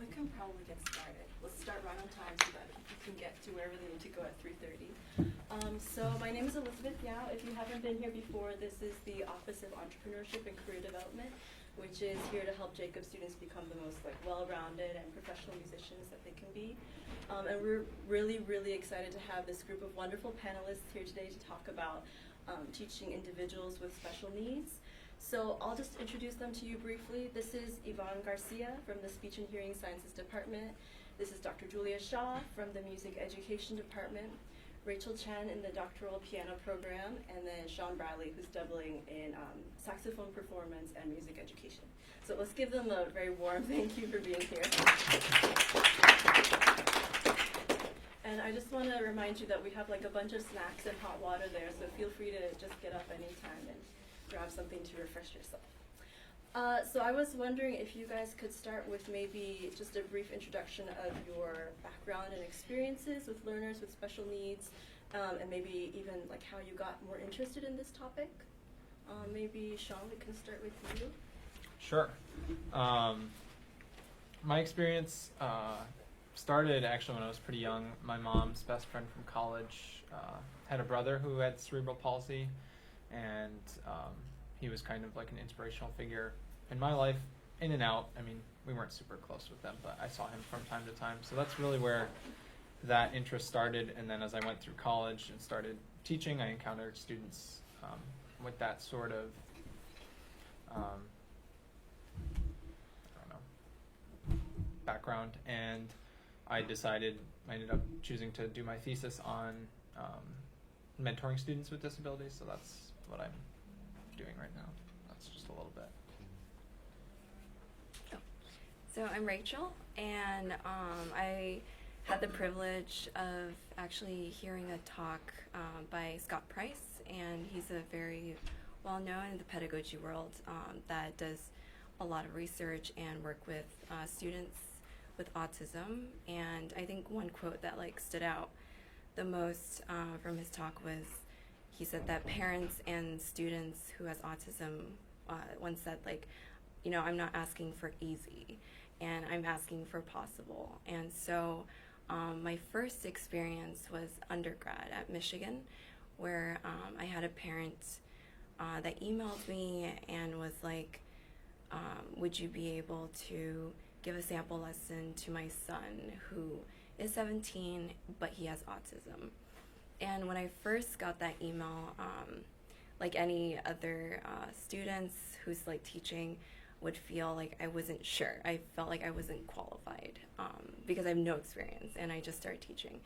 we can probably get started. Let's start right on time so that we can get to wherever they need to go at 3:30. So my name is Elizabeth Yao. If you haven't been here before, this is the Office of Entrepreneurship and Career Development, which is here to help Jacob students become the most well-rounded and professional musicians that they can be. And we're really, really excited to have this group of wonderful panelists here today to talk about teaching individuals with special needs. So I'll just introduce them to you briefly. This is Yvonne Garcia from the Speech and Hearing Sciences Department. This is Dr. Julia Shaw from the Music Education Department, Rachel Chen in the doctoral piano program, and then Sean Bradley, who's doubling in saxophone performance and music education. So let's give them a very warm thank you for being here. And I just want to remind you that we have a bunch of snacks and hot water there, so feel free to just get up anytime and grab something to refresh yourself. So I was wondering if you guys could start with maybe just a brief introduction of your background and experiences with learners with special needs, and maybe even how you got more interested in this topic. Maybe Sean, we can start with you. Sure. My experience started actually when I was pretty young. My mom's best friend from college had a brother who had cerebral palsy, and he was kind of like an inspirational figure in my life, in and out. I mean, we weren't super close with them, but I saw him from time to time. So that's really where that interest started. And then as I went through college and started teaching, I encountered students with that sort of, background. And I ended up choosing to do my thesis on mentoring students with disabilities. So that's what I'm doing right now. That's just a little bit. So I'm Rachel, and I had the privilege of actually hearing a talk by Scott Price, and he's a very well-known in the pedagogy world that does a lot of research and work with students with autism. And I think one quote that stood out the most from his talk was, he said that parents and students who has autism once said, I'm not asking for easy, and I'm asking for possible. And so my first experience was undergrad at Michigan, where I had a parent that emailed me and was like, would you be able to give a sample lesson to my son who is 17, but he has autism? And when I first got that email, like any other students who's teaching would feel like I wasn't sure. I felt like I wasn't qualified because I have no experience and I just started teaching.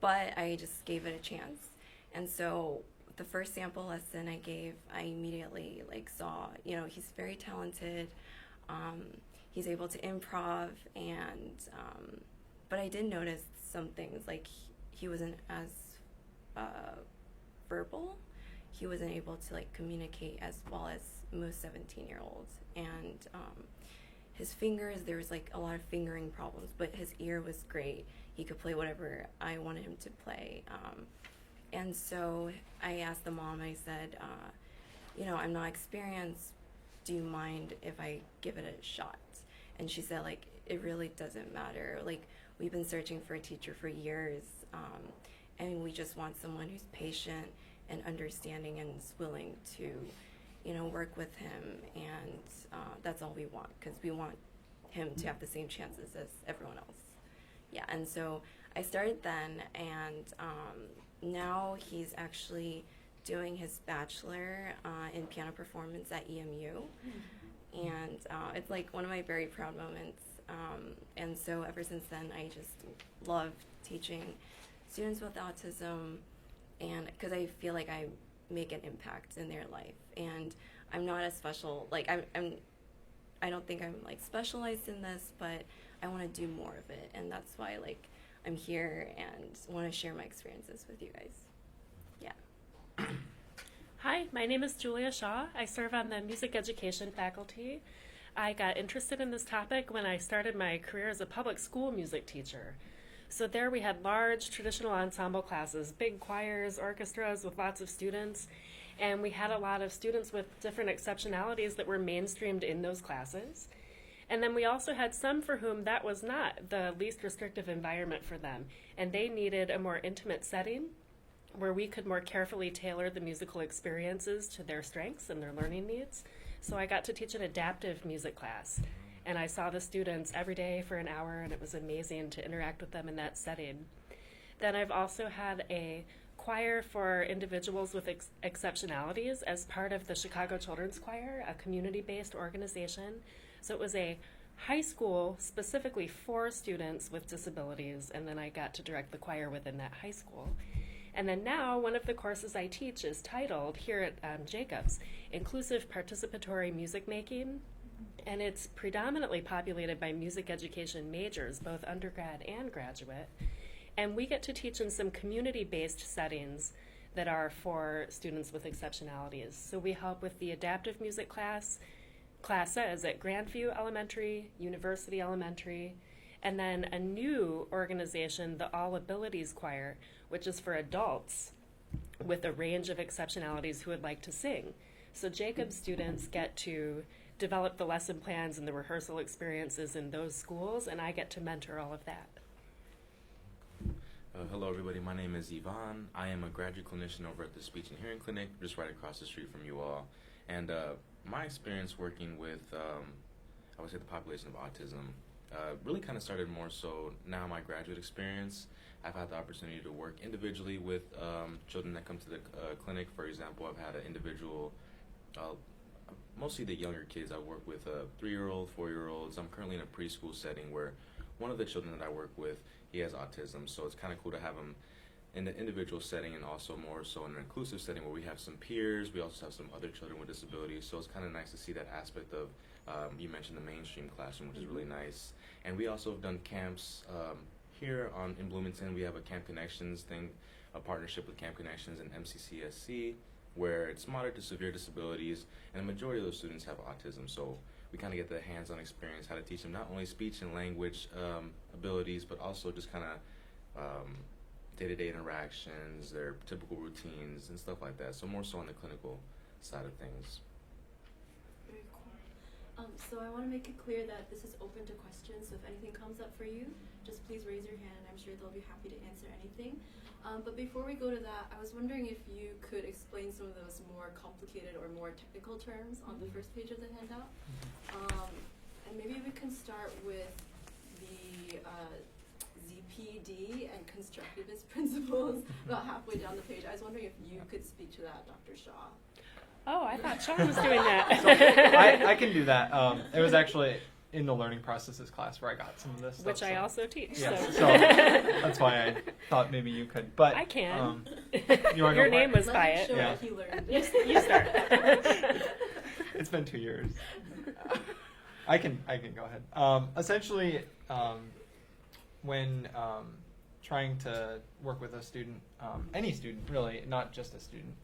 But I just gave it a chance. And so the first sample lesson I gave, I immediately saw, he's very talented. He's able to improv, and but I did notice some things, he wasn't as verbal. He wasn't able to communicate as well as most 17-year-olds, and his fingers, there was a lot of fingering problems, but his ear was great. He could play whatever I wanted him to play, and so I asked the mom, I said, I'm not experienced, do you mind if I give it a shot? And she said, it really doesn't matter. We've been searching for a teacher for years, and we just want someone who's patient and understanding and is willing to, work with him. And that's all we want, because we want him to have the same chances as everyone else. Yeah, and so I started then, and now he's actually doing his bachelor in piano performance at EMU. And it's one of my very proud moments. And so ever since then, I just love teaching students with autism, and because I feel like I make an impact in their life. And I'm not as special, I don't think I'm specialized in this, but I want to do more of it. And that's why I'm here and want to share my experiences with you guys. Yeah. Hi, my name is Julia Shaw. I serve on the music education faculty. I got interested in this topic when I started my career as a public school music teacher. So there we had large traditional ensemble classes, big choirs, orchestras with lots of students, and we had a lot of students with different exceptionalities that were mainstreamed in those classes. And then we also had some for whom that was not the least restrictive environment for them, and they needed a more intimate setting where we could more carefully tailor the musical experiences to their strengths and their learning needs. So I got to teach an adaptive music class, and I saw the students every day for an hour, and it was amazing to interact with them in that setting. Then I've also had a choir for individuals with exceptionalities as part of the Chicago Children's Choir, a community-based organization. So it was a high school specifically for students with disabilities, and then I got to direct the choir within that high school. And then now one of the courses I teach is titled here at Jacobs, Inclusive Participatory Music Making, and it's predominantly populated by music education majors, both undergrad and graduate. And we get to teach in some community-based settings that are for students with exceptionalities. So we help with the adaptive music classes at Grandview Elementary, University Elementary, and then a new organization, the All Abilities Choir, which is for adults with a range of exceptionalities who would like to sing. So Jacob students get to develop the lesson plans and the rehearsal experiences in those schools, and I get to mentor all of that. Hello everybody, my name is Yvonne. I am a graduate clinician over at the Speech and Hearing Clinic, just right across the street from you all. And my experience working with, I would say, the population of autism really kind of started more so now my graduate experience. I've had the opportunity to work individually with children that come to the clinic. For example, I've had an individual, mostly the younger kids. I work with 3-year-old, 4-year-olds. I'm currently in a preschool setting where one of the children that I work with, he has autism, so it's kind of cool to have him in the individual setting and also more so in an inclusive setting where we have some peers. We also have some other children with disabilities, so it's kind of nice to see that aspect of, you mentioned the mainstream classroom, which is really nice. And we also have done camps here in Bloomington. We have a Camp Connections thing, a partnership with Camp Connections and MCCSC, where it's moderate to severe disabilities, and the majority of those students have autism. So we kind of get the hands-on experience, how to teach them not only speech and language abilities, but also just kind of day-to-day interactions, their typical routines, and stuff like that. So more so on the clinical side of things. Very cool. So I want to make it clear that this is open to questions. So if anything comes up for you, just please raise your hand. I'm sure they'll be happy to answer anything. But before we go to that, I was wondering if you could explain some of those more complicated or more technical terms on the first page of the handout. And maybe we can start with the ZPD and constructivist principles about halfway down the page. I was wondering if you could speak to that, Dr. Shaw. Oh, I thought Sean was doing that. So I can do that. It was actually in the learning processes class where I got some of this stuff. Which I also teach. Yes, So. so that's why I thought maybe you could. But I can. You wanna Your go name for it? was Let by him it. show Yeah. what he learned. You start. It's been 2 years. I can go ahead. Essentially, when trying to work with a student, any student really, not just a student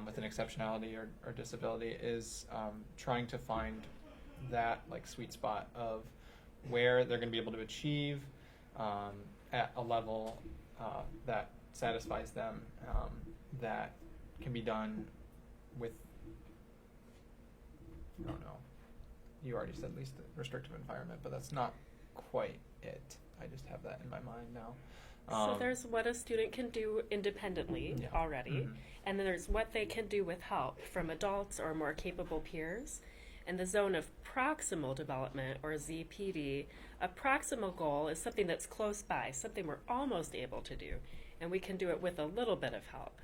with an exceptionality or disability, is trying to find that like sweet spot of where they're going to be able to achieve at a level that satisfies them, that can be done with, I don't know, you already said least restrictive environment, but that's not quite it. I just have that in my mind now. So there's what a student can do independently already, and then there's what they can do with help from adults or more capable peers. And the zone of proximal development, or ZPD, a proximal goal is something that's close by, something we're almost able to do, and we can do it with a little bit of help.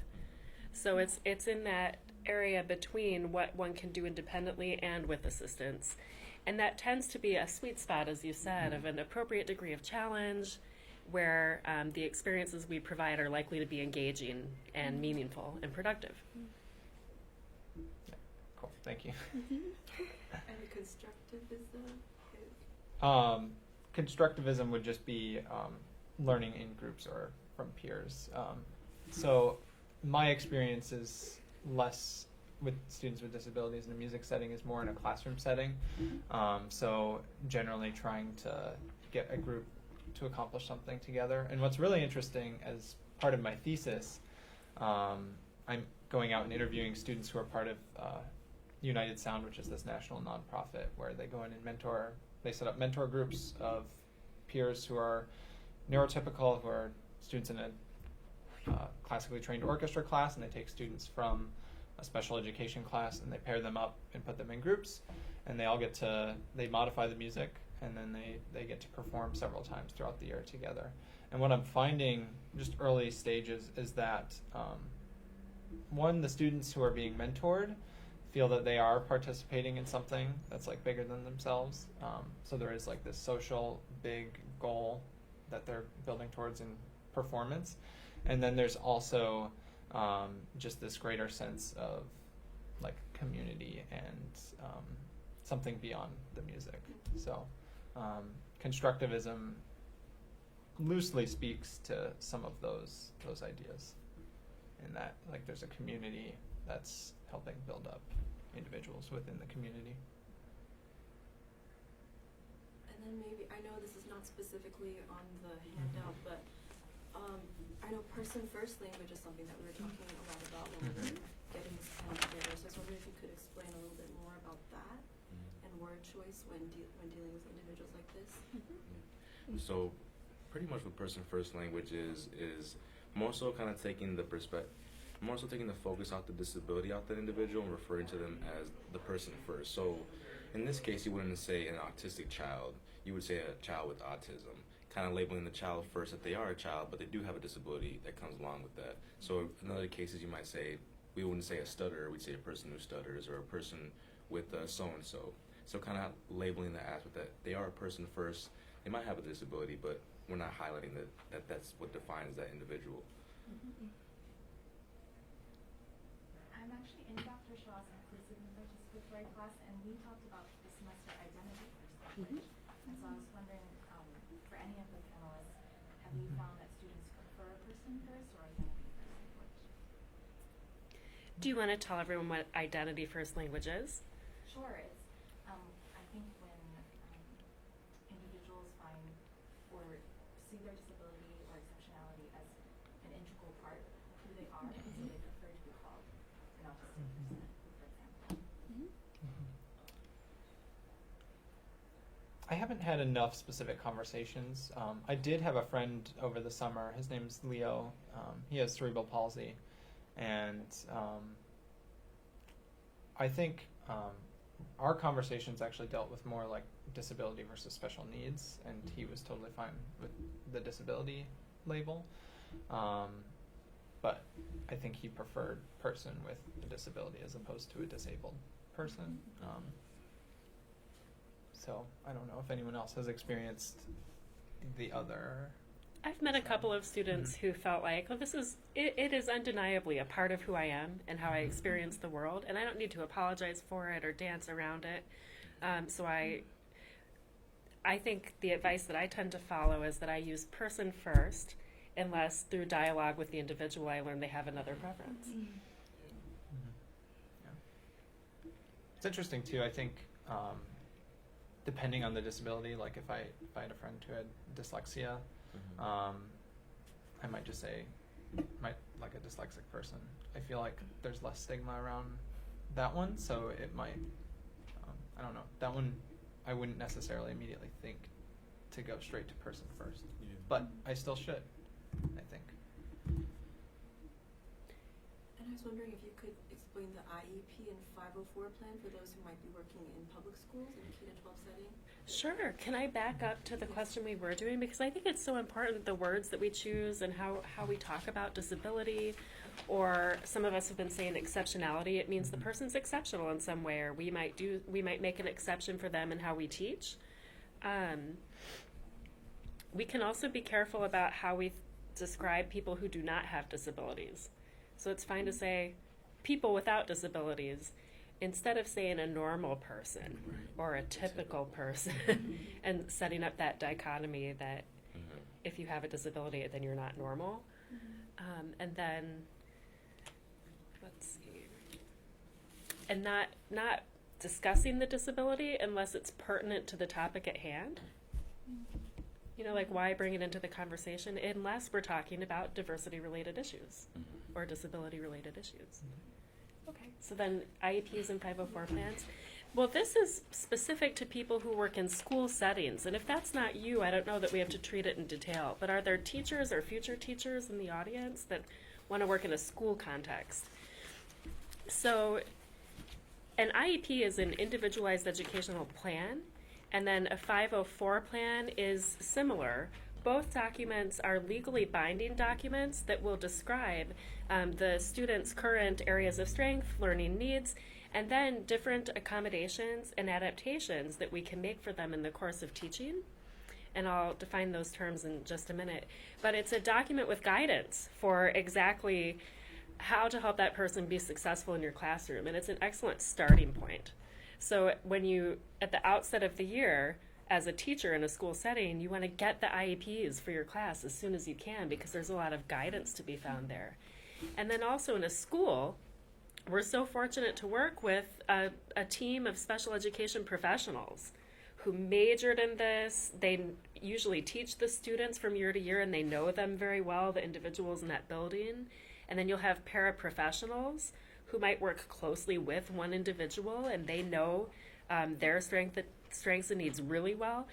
So it's in that area between what one can do independently and with assistance. And that tends to be a sweet spot, as you said, of an appropriate degree of challenge, where the experiences we provide are likely to be engaging and meaningful and productive. Yeah, cool, thank you. And the constructivism is? Constructivism would just be learning in groups or from peers. So my experience is less with students with disabilities in a music setting, is more in a classroom setting. So generally trying to get a group to accomplish something together. And what's really interesting, as part of my thesis, I'm going out and interviewing students who are part of United Sound, which is this national nonprofit where they go in and mentor they set up mentor groups of peers who are neurotypical, who are students in a classically trained orchestra class, and they take students from a special education class and they pair them up and put them in groups, and they modify the music, and then they get to perform several times throughout the year together. And what I'm finding just early stages is that one, the students who are being mentored feel that they are participating in something that's like bigger than themselves. So there is like this social big goal that they're building towards in performance. And then there's also just this greater sense of like community and something beyond the music. So Constructivism loosely speaks to some of those ideas, in that like there's a community that's helping build up individuals within the community. And then maybe, I know this is not specifically on the handout, but I know person-first language is something that we were talking a lot about when we were getting this panel together. So I was wondering if you could explain a little bit more about that and word choice when dealing with individuals like this. So pretty much what person first language is more so kind of taking the focus off the disability out that individual and referring to them as the person first. So in this case, you wouldn't say an autistic child, you would say a child with autism, kind of labeling the child first that they are a child, but they do have a disability that comes along with that. So in other cases, you might say, we wouldn't say a stutterer, we'd say a person who stutters, or a person with so-and-so. So kind of labeling the aspect that they are a person first. They might have a disability, but we're not highlighting that that's what defines that individual. I'm actually in Dr. Shaw's inclusive participatory class, and we talked about this semester identity first language. And so I was wondering, for any of the panelists, have you found that students prefer person first or identity first language? Do you want to tell everyone what identity first language is? Sure, it's I think when individuals find or see their disability or exceptionality as an integral part of who they are, and so they prefer to be called an autistic person, for example. I haven't had enough specific conversations. I did have a friend over the summer. His name's Leo. He has cerebral palsy, and I think our conversations actually dealt with more like disability versus special needs, and he was totally fine with the disability label. But I think he preferred person with a disability as opposed to a disabled person. So I don't know if anyone else has experienced the other. I've met a couple of students who felt like, well, it is undeniably a part of who I am and how I experience the world, and I don't need to apologize for it or dance around it. So I think the advice that I tend to follow is that I use person first, unless through dialogue with the individual I learn they have another preference. Yeah. It's interesting too. I think depending on the disability, like if I had a friend who had dyslexia, I might just say, like a dyslexic person. I feel like there's less stigma around that one, so it might, I don't know, that one I wouldn't necessarily immediately think to go straight to person first, but I still should, I think. And I was wondering if you could explain the IEP and 504 plan for those who might be working in public schools in a K-12 setting. Sure. Can I back up to the question we were doing? Because I think it's so important, the words that we choose and how we talk about disability, or some of us have been saying exceptionality. It means the person's exceptional in some way, or we might make an exception for them in how we teach. We can also be careful about how we describe people who do not have disabilities. So it's fine to say people without disabilities instead of saying a normal person or a typical person and setting up that dichotomy that if you have a disability, then you're not normal. And then, let's see, and not discussing the disability unless it's pertinent to the topic at hand. You know, like why bring it into the conversation unless we're talking about diversity-related issues or disability-related issues. Okay, so then IEPs and 504 plans. Well, this is specific to people who work in school settings, and if that's not you, I don't know that we have to treat it in detail. But are there teachers or future teachers in the audience that want to work in a school context? So an IEP is an individualized educational plan, and then a 504 plan is similar. Both documents are legally binding documents that will describe the student's current areas of strength, learning needs, and then different accommodations and adaptations that we can make for them in the course of teaching. And I'll define those terms in just a minute. But it's a document with guidance for exactly how to help that person be successful in your classroom. And it's an excellent starting point. So when you, at the outset of the year, as a teacher in a school setting, you want to get the IEPs for your class as soon as you can, because there's a lot of guidance to be found there. And then also in a school, we're so fortunate to work with a team of special education professionals who majored in this. They usually teach the students from year to year, and they know them very well, the individuals in that building. And then you'll have paraprofessionals who might work closely with one individual, and they know their strengths and needs really well.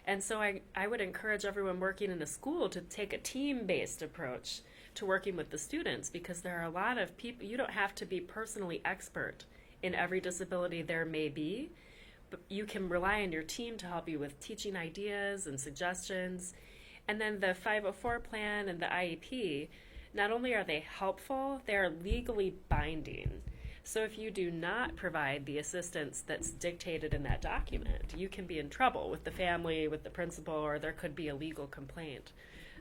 And so I would encourage everyone working in a school to take a team-based approach to working with the students, because there are a lot of people. You don't have to be personally expert in every disability there may be, but you can rely on your team to help you with teaching ideas and suggestions. And then the 504 plan and the IEP, not only are they helpful, they are legally binding. So if you do not provide the assistance that's dictated in that document, you can be in trouble with the family, with the principal, or there could be a legal complaint.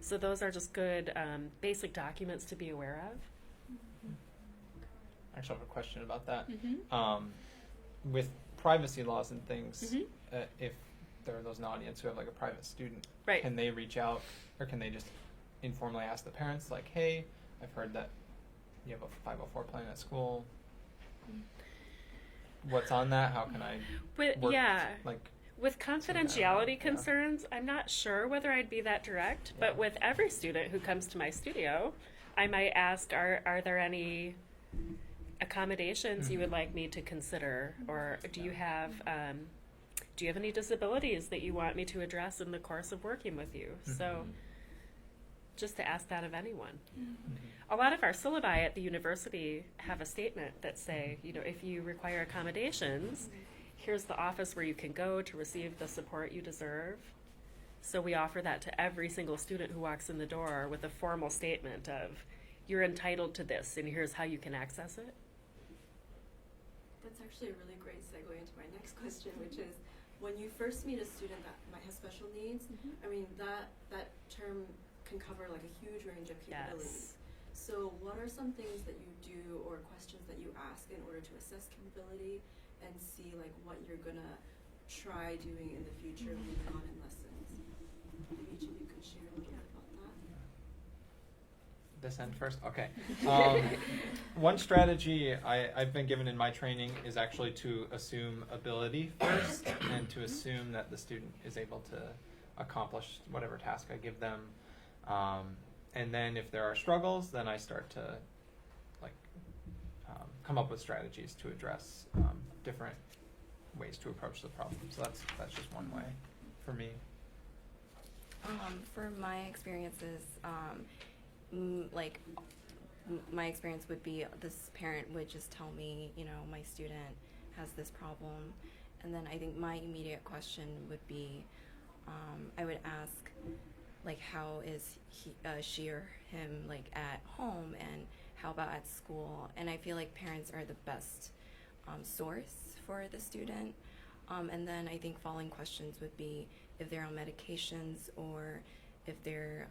So those are just good basic documents to be aware of. I actually have a question about that. With privacy laws and things, if there are those in the audience who have like a private student, Right. can they reach out, or can they just informally ask the parents, like, hey, I've heard that you have a 504 plan at school. What's on that? How can I But work, yeah, like, with yeah. confidentiality concerns, I'm not sure whether I'd be that direct, but Yeah. with every student who comes to my studio, I might ask, are there any accommodations you would like me to consider, or do you have any disabilities that you want me to address in the course of working with you? So just to ask that of anyone. A lot of our syllabi at the university have a statement that say, if you require accommodations, here's the office where you can go to receive the support you deserve. So we offer that to every single student who walks in the door with a formal statement of, you're entitled to this, and here's how you can access it. That's actually a really great segue into my next question, which is, when you first meet a student that might have special needs, I mean, that term can cover like a huge range of capabilities. Yes. So what are some things that you do or questions that you ask in order to assess capability and see like what you're gonna try doing in the future moving on in lessons? Maybe each of you could share a little bit about that. This end first? Okay. One strategy I've been given in my training is actually to assume ability first, and to assume that the student is able to accomplish whatever task I give them. And then if there are struggles, then I start to come up with strategies to address different ways to approach the problem. So that's just one way for me. For my experiences, my experience would be this parent would just tell me, my student has this problem, and then I think my immediate question would be, I would ask, how is she or him at home, and how about at school? And I feel like parents are the best source for the student. And then I think following questions would be if they're on medications, or if they're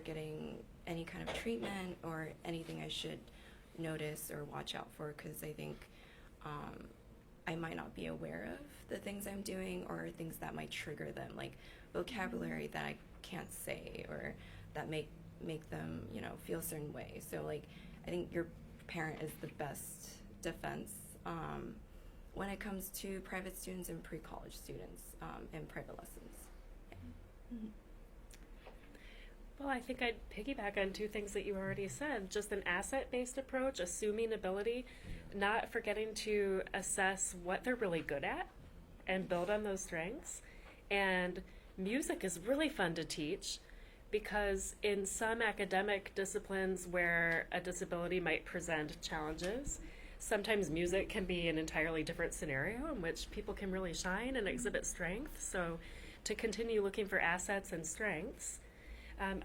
getting any kind of treatment, or anything I should notice or watch out for, because I think I might not be aware of the things I'm doing, or things that might trigger them, like vocabulary that I can't say, or that make them feel a certain way. So I think your parent is the best defense when it comes to private students and pre-college students in private lessons. Yeah. Well, I think I'd piggyback on two things that you already said. Just an asset-based approach, assuming ability, not forgetting to assess what they're really good at and build on those strengths. And music is really fun to teach because in some academic disciplines where a disability might present challenges, sometimes music can be an entirely different scenario in which people can really shine and exhibit strength. So to continue looking for assets and strengths,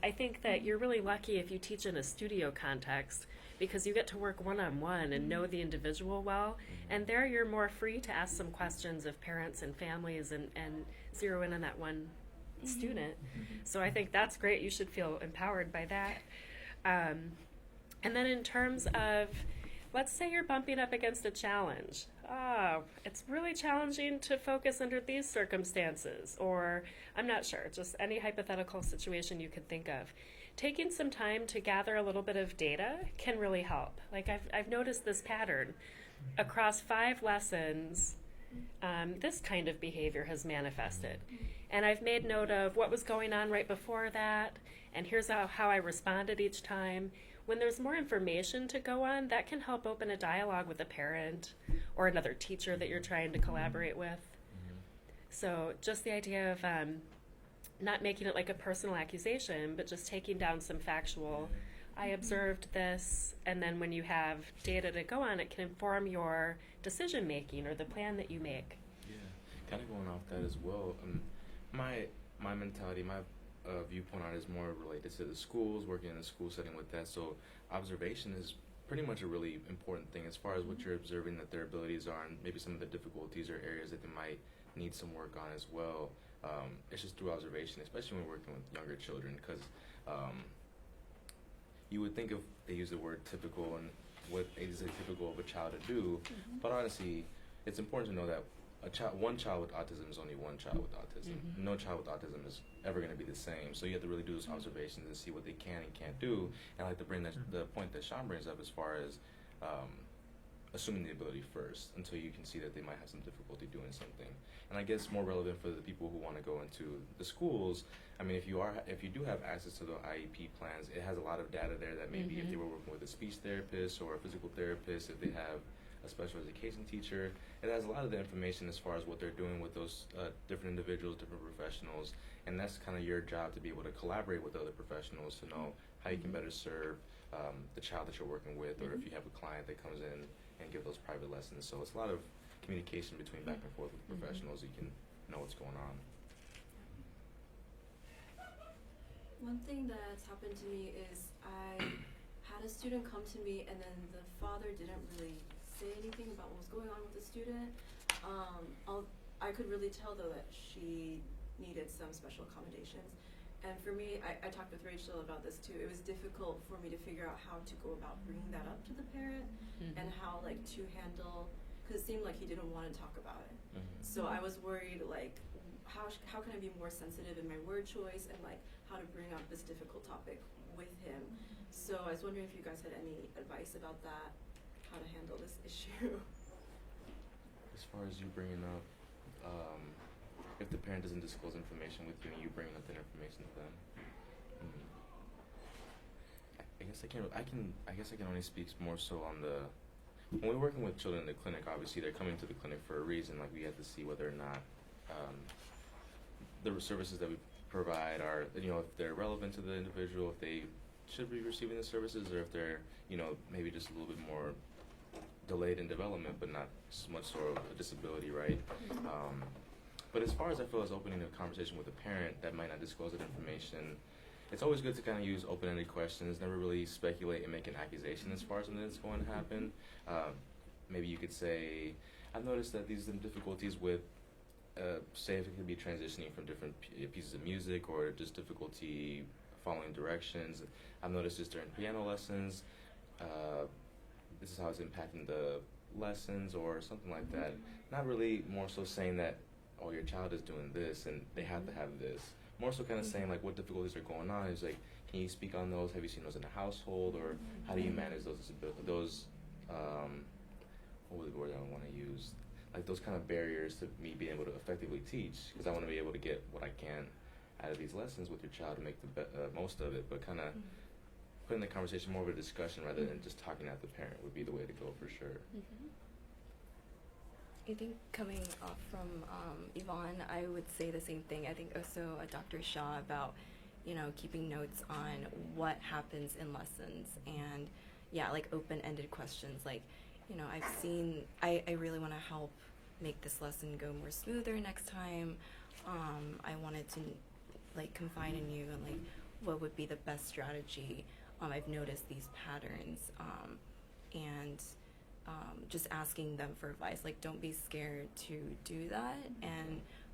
I think that you're really lucky if you teach in a studio context because you get to work one-on-one and know the individual well. And there you're more free to ask some questions of parents and families and zero in on that one student. So I think that's great. You should feel empowered by that. And then in terms of, let's say you're bumping up against a challenge. It's really challenging to focus under these circumstances, or I'm not sure, just any hypothetical situation you could think of. Taking some time to gather a little bit of data can really help. Like I've noticed this pattern. Across 5 lessons, this kind of behavior has manifested. And I've made note of what was going on right before that, and here's how I responded each time. When there's more information to go on, that can help open a dialogue with a parent or another teacher that you're trying to collaborate with. So just the idea of not making it like a personal accusation, but just taking down some factual, I observed this, and then when you have data to go on, it can inform your decision making or the plan that you make. Yeah, kind of going off that as well. My mentality, my viewpoint on it is more related to the schools, working in a school setting with that. So observation is pretty much a really important thing as far as what you're observing that their abilities are and maybe some of the difficulties or areas that they might need some work on as well. It's just through observation, especially when working with younger children, because you would think if they use the word typical and what is it typical of a child to do, but honestly, it's important to know that one child with autism is only one child with autism. No child with autism is ever going to be the same. So you have to really do those observations and see what they can and can't do. And I like to bring the point that Sean brings up as far as assuming the ability first until you can see that they might have some difficulty doing something. And I guess more relevant for the people who want to go into the schools, I mean, if you do have access to the IEP plans, it has a lot of data there that maybe if they were working with a speech therapist or a physical therapist, if they have a special education teacher, it has a lot of the information as far as what they're doing with those different individuals, different professionals, and that's kind of your job to be able to collaborate with other professionals to know how you can better serve the child that you're working with, or if you have a client that comes in and give those private lessons. So it's a lot of communication between back and forth with professionals. You can know what's going on. One thing that's happened to me is I had a student come to me and then the father didn't really say anything about what was going on with the student. I could really tell though that she needed some special accommodations. And for me, I talked with Rachel about this too. It was difficult for me to figure out how to go about bringing that up to the parent and how like to handle, because it seemed like he didn't want to talk about it. So I was worried like, how can I be more sensitive in my word choice and like how to bring up this difficult topic with him. So I was wondering if you guys had any advice about that, how to handle this issue. As far as you bringing up, if the parent doesn't disclose information with you and you bringing up that information to them, I guess I can only speak more so on the, when we're working with children in the clinic, obviously they're coming to the clinic for a reason. Like we have to see whether or not the services that we provide are, if they're relevant to the individual, if they should be receiving the services, or if they're, maybe just a little bit more delayed in development, but not so much sort of a disability, right? But as far as I feel as opening a conversation with a parent that might not disclose that information, it's always good to kind of use open-ended questions, never really speculate and make an accusation as far as when it's going to happen. Maybe you could say, I've noticed that these are the difficulties with, say if it could be transitioning from different pieces of music or just difficulty following directions. I've noticed this during piano lessons. This is how it's impacting the lessons or something like that. Not really more so saying that, oh, your child is doing this and they have to have this. More so kind of saying like what difficulties are going on. Is like, can you speak on those? Have you seen those in the household, or how do you manage those what was the word I want to use? Like those kind of barriers to me being able to effectively teach, because I want to be able to get what I can out of these lessons with your child to make the most of it, but kind of putting the conversation more of a discussion rather than just talking at the parent would be the way to go for sure. I think coming off from Yvonne, I would say the same thing. I think also Dr. Shaw about, you know, keeping notes on what happens in lessons and, yeah, like open-ended questions. Like, you know, I really want to help make this lesson go more smoother next time. I wanted to, like, confide in you and, like, what would be the best strategy. I've noticed these patterns, and just asking them for advice. Like, don't be scared to do that,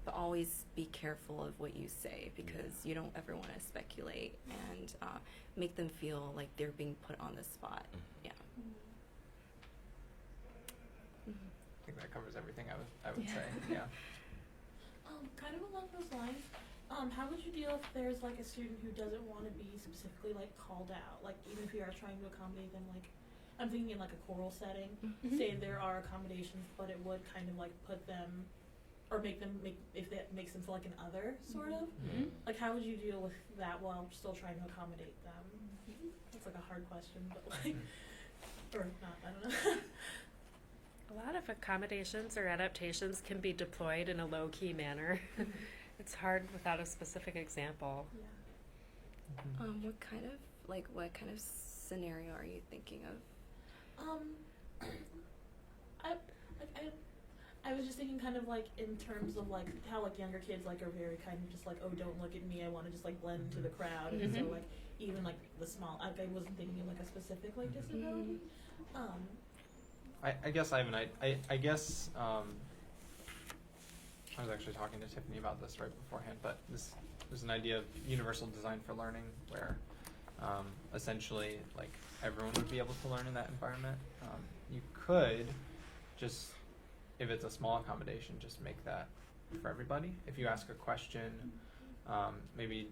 but always be careful of what you say, because you don't ever want to speculate and make them feel like they're being put on the spot. Yeah. I think that covers everything I would say. Yeah. Kind of along those lines, how would you deal if there's like a student who doesn't want to be specifically like called out? Like, even if you are trying to accommodate them, like I'm thinking in like a choral setting, say there are accommodations, but it would kind of like put them or make if that makes them feel like an other sort of. Like, how would you deal with that while still trying to accommodate them? It's like a hard question, but like, or not, I don't know. A lot of accommodations or adaptations can be deployed in a low-key manner. It's hard without a specific example. Yeah. What kind of scenario are you thinking of? I was just thinking kind of like in terms of like how like younger kids like are very kind of just like, oh, don't look at me, I want to just like blend into the crowd. And so like even like the small, I wasn't thinking of like a specific like disability. I guess I guess I was actually talking to Tiffany about this right beforehand, but there's an idea of universal design for learning where essentially like everyone would be able to learn in that environment. You could just, if it's a small accommodation, just make that for everybody. If you ask a question, maybe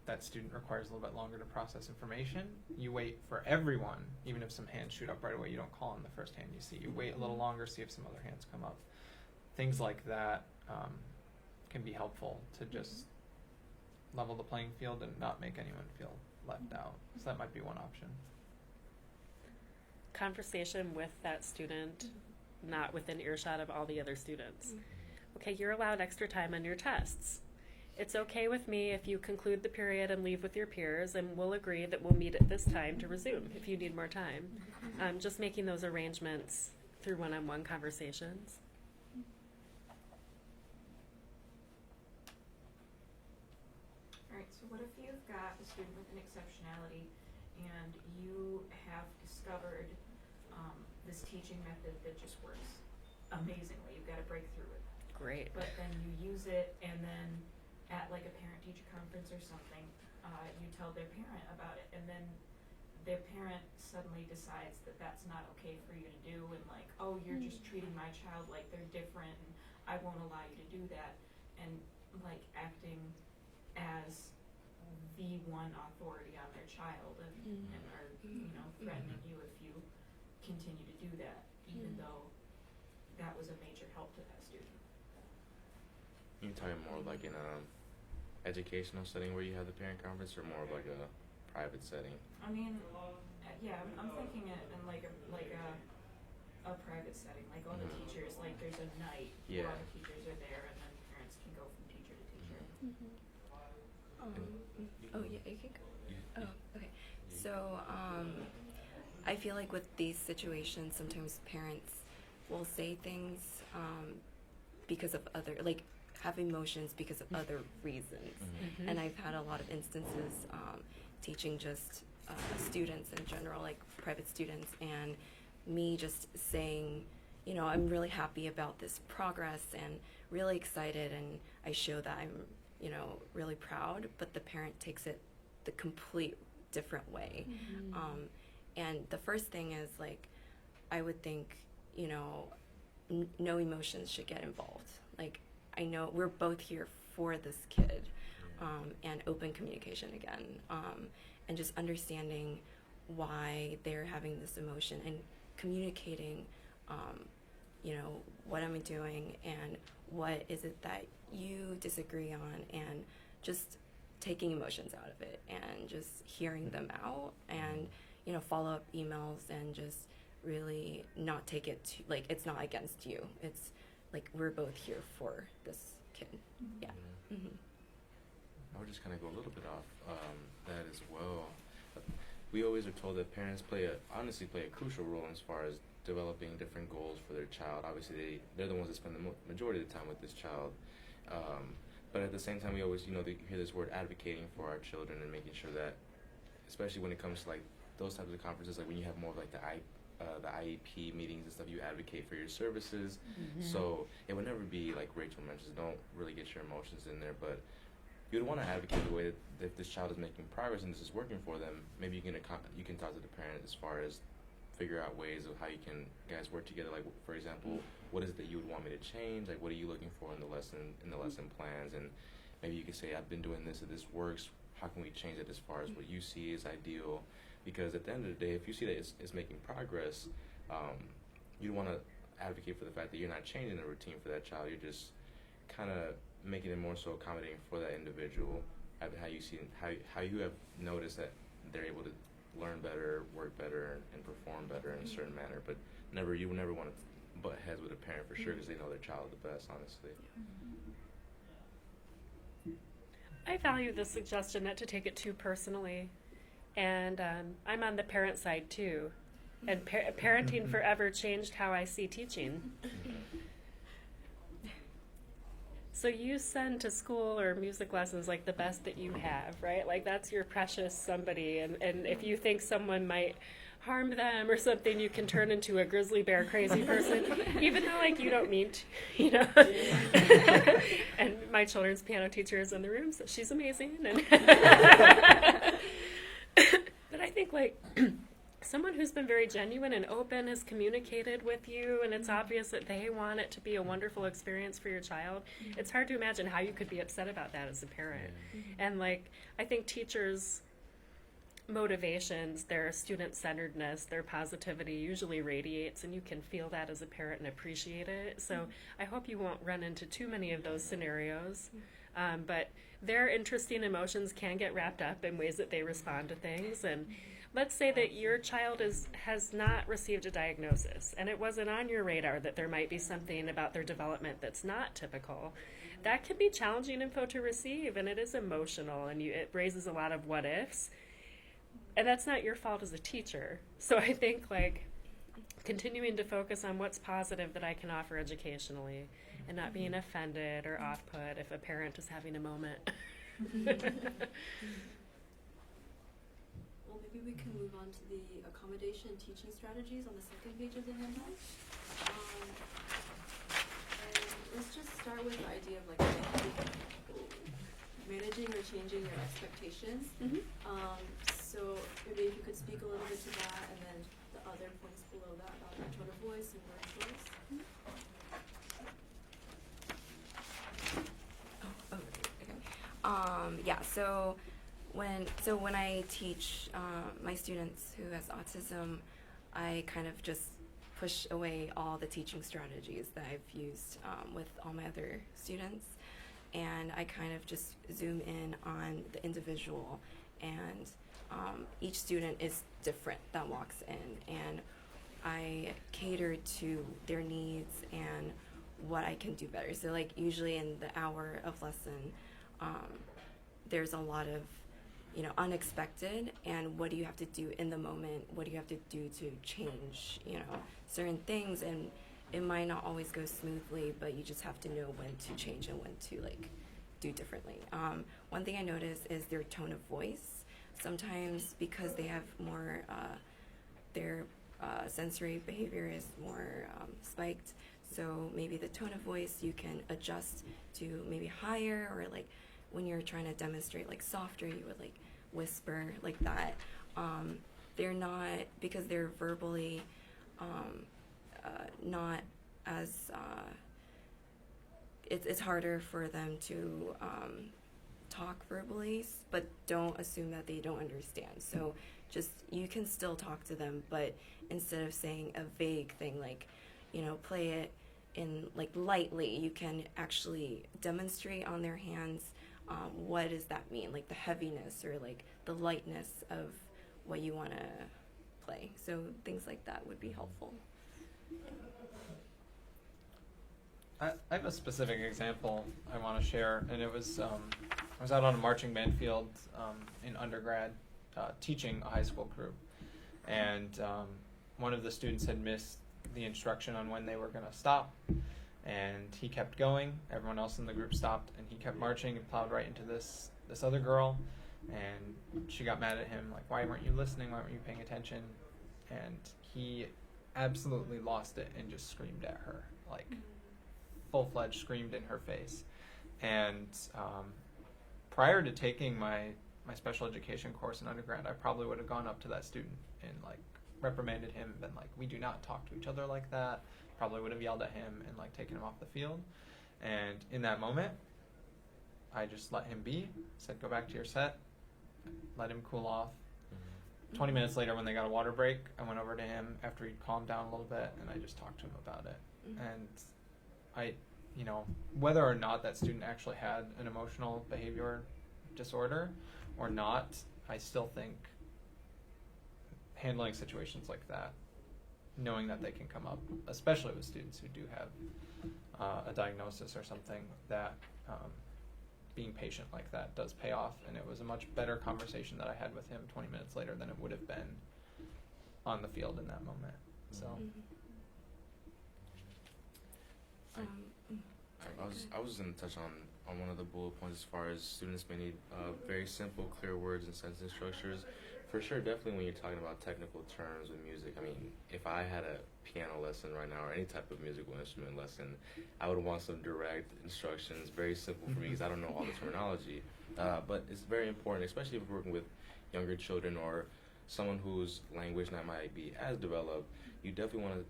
that student requires a little bit longer to process information. You wait for everyone, even if some hands shoot up right away, you don't call on the first hand you see. You wait a little longer, see if some other hands come up. Things like that can be helpful to just level the playing field and not make anyone feel left out. So that might be one option. Conversation with that student, not within earshot of all the other students. Okay, you're allowed extra time on your tests. It's okay with me if you conclude the period and leave with your peers, and we'll agree that we'll meet at this time to resume if you need more time. Just making those arrangements through one-on-one conversations. Alright, so what if you've got a student with an exceptionality and you have discovered this teaching method that just works amazingly, you've got a breakthrough with it. Great. But then you use it and then at like a parent-teacher conference or something, you tell their parent about it, and then their parent suddenly decides that that's not okay for you to do, and like, oh, you're just treating my child like they're different, and I won't allow you to do that, and like acting as the one authority on their child, and are threatening you if you continue to do that, even though that was a major help to that student. You're talking more like in a educational setting where you have the parent conference, or more of like a private setting? I mean, yeah, I'm thinking it in like a private setting, like all the teachers, like there's a night where all the teachers are there, and then parents can go from teacher to teacher. You can go. Okay. So, I feel like with these situations, sometimes parents will say things because of other, like, have emotions because of other reasons. And I've had a lot of instances teaching just students in general, like private students, and me just saying, I'm really happy about this progress and really excited, and I show that I'm, really proud, but the parent takes it the complete different way. And the first thing is, like, I would think, no emotions should get involved. Like, I know we're both here for this kid, and open communication again, and just understanding why they're having this emotion and communicating, what I'm doing and what is it that you disagree on, and just taking emotions out of it and just hearing them out, and follow-up emails, and just really not take it to, like, it's not against you. It's like we're both here for this kid. Yeah. Mm-hmm. I would just kind of go a little bit off that as well. We always are told that parents honestly play a crucial role as far as developing different goals for their child. Obviously, they're the ones that spend the majority of the time with this child. But at the same time, we always, they hear this word advocating for our children and making sure that, especially when it comes to like those types of conferences, like when you have more of like the IEP meetings and stuff, you advocate for your services. Mm-hmm. So it would never be like Rachel mentions, don't really get your emotions in there, but you'd want to advocate the way that if this child is making progress and this is working for them, maybe you can talk to the parent as far as figure out ways of how you guys work together. Like, for example, what is it that you would want me to change? Like, what are you looking for in the lesson plans? And maybe you could say, I've been doing this and this works. How can we change it as far as what you see is ideal? Because at the end of the day, if you see that it's making progress, you want to advocate for the fact that you're not changing the routine for that child. You're just kind of making it more so accommodating for that individual. How you have noticed that they're able to learn better, work better, and perform better in a certain manner. But you would never want to butt heads with a parent for sure, because they know their child the best, honestly. I value the suggestion not to take it too personally, and I'm on the parent side too, and parenting forever changed how I see teaching. So you send to school or music lessons like the best that you have, right? Like that's your precious somebody, and if you think someone might harm them or something, you can turn into a grizzly bear crazy person, even though like you don't mean to, And my children's piano teacher is in the room, so she's amazing. And but I think like someone who's been very genuine and open has communicated with you, and it's obvious that they want it to be a wonderful experience for your child. It's hard to imagine how you could be upset about that as a parent. And like, I think teachers' motivations, their student-centeredness, their positivity usually radiates, and you can feel that as a parent and appreciate it. So I hope you won't run into too many of those scenarios. But their interesting emotions can get wrapped up in ways that they respond to things. And let's say that your child has not received a diagnosis, and it wasn't on your radar that there might be something about their development that's not typical. That can be challenging info to receive, and it is emotional, and it raises a lot of what ifs. And that's not your fault as a teacher. So I think like continuing to focus on what's positive that I can offer educationally, and not being offended or off-put if a parent is having a moment. Well, maybe we can move on to the accommodation teaching strategies on the second page of the handout. And let's just start with the idea of like managing or changing your expectations. So maybe if you could speak a little bit to that, and then the other points below that about your tone of voice and word choice. Yeah, so when I teach my students who has autism, I kind of just push away all the teaching strategies that I've used with all my other students, and I kind of just zoom in on the individual, and each student is different that walks in, and I cater to their needs and what I can do better. So like usually in the hour of lesson, there's a lot of unexpected, and what do you have to do in the moment, what do you have to do to change certain things, and it might not always go smoothly, but you just have to know when to change and when to do differently. One thing I notice is their tone of voice. Sometimes because they have more their sensory behavior is more spiked, so maybe the tone of voice you can adjust to maybe higher, or like when you're trying to demonstrate like softer, you would like whisper like that. They're not, because they're verbally not as it's harder for them to talk verbally, but don't assume that they don't understand. So just, you can still talk to them, but instead of saying a vague thing like, play it in like lightly, you can actually demonstrate on their hands what does that mean? Like the heaviness or like the lightness of what you want to play. So things like that would be helpful. I have a specific example I want to share, and it was I was out on a marching band field in undergrad teaching a high school group, and one of the students had missed the instruction on when they were going to stop, and he kept going. Everyone else in the group stopped, and he kept marching and plowed right into this other girl, and she got mad at him, like, why weren't you listening? Why weren't you paying attention? And he absolutely lost it and just screamed at her, like full-fledged screamed in her face. And prior to taking my special education course in undergrad, I probably would have gone up to that student and like reprimanded him and been like, we do not talk to each other like that. Probably would have yelled at him and like taken him off the field. And in that moment, I just let him be, said, go back to your set, let him cool off. 20 minutes later, when they got a water break, I went over to him after he'd calmed down a little bit, and I just talked to him about it. And I, you know, whether or not that student actually had an emotional behavior disorder or not, I still think handling situations like that, knowing that they can come up, especially with students who do have a diagnosis or something, that being patient like that does pay off. And it was a much better conversation that I had with him 20 minutes later than it would have been on the field in that moment. So. I was going to touch on one of the bullet points as far as students may need very simple, clear words and sentence structures. For sure, definitely when you're talking about technical terms with music, I mean, if I had a piano lesson right now or any type of musical instrument lesson, I would want some direct instructions, very simple for me because I don't know all the terminology. But it's very important, especially if we're working with younger children or someone whose language not might be as developed. You definitely want to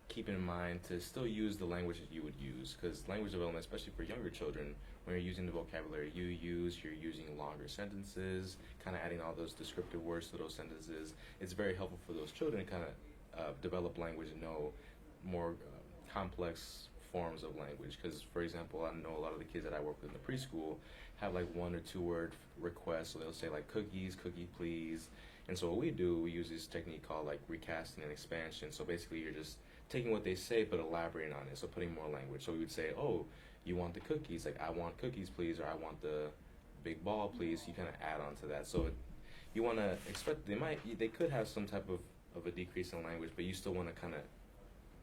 keep in mind to still use the language that you would use, because language development, especially for younger children, when you're using the vocabulary you use, you're using longer sentences, kind of adding all those descriptive words to those sentences. It's very helpful for those children to kind of develop language and know more complex forms of language. Because, for example, I know a lot of the kids that I work with in the preschool have like 1 or 2 word requests, so they'll say like cookies, cookie please. And so what we do, we use this technique called like recasting and expansion. So basically you're just taking what they say but elaborating on it, so putting more language. So we would say, oh, you want the cookies, like I want cookies please, or I want the big ball please. You kind of add on to that. So you want to expect they could have some type of a decrease in language, but you still want to kind of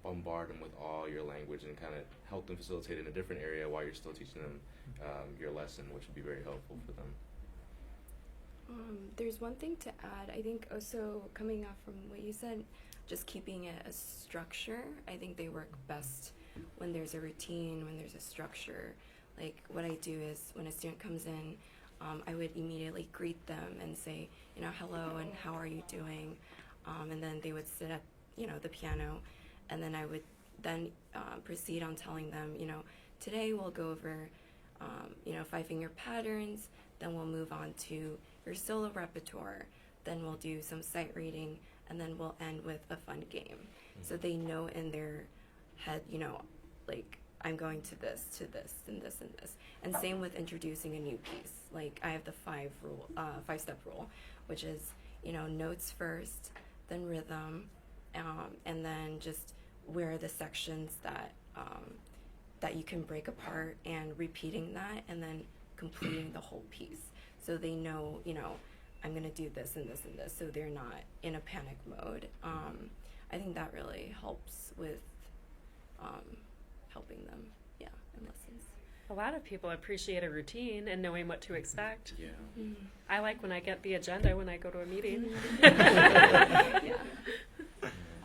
bombard them with all your language and kind of help them facilitate in a different area while you're still teaching them your lesson, which would be very helpful for them. There's one thing to add. I think also coming off from what you said, just keeping it a structure. I think they work best when there's a routine, when there's a structure. Like what I do is when a student comes in, I would immediately greet them and say, you know, hello and how are you doing? And then they would sit at, you know, the piano, and then I would then proceed on telling them, you know, today we'll go over, you know, 5-finger patterns, then we'll move on to your solo repertoire, then we'll do some sight reading, and then we'll end with a fun game. So they know in their head, you know, like I'm going to this, and this, and this. And same with introducing a new piece. Like I have the 5-step rule, which is, you know, notes first, then rhythm, and then just where are the sections that that you can break apart, and repeating that, and then completing the whole piece. So they know, you know, I'm going to do this and this and this, so they're not in a panic mode. I think that really helps with helping them, yeah, in lessons. A lot of people appreciate a routine and knowing what to expect. Yeah. I like when I get the agenda when I go to a meeting. Yeah.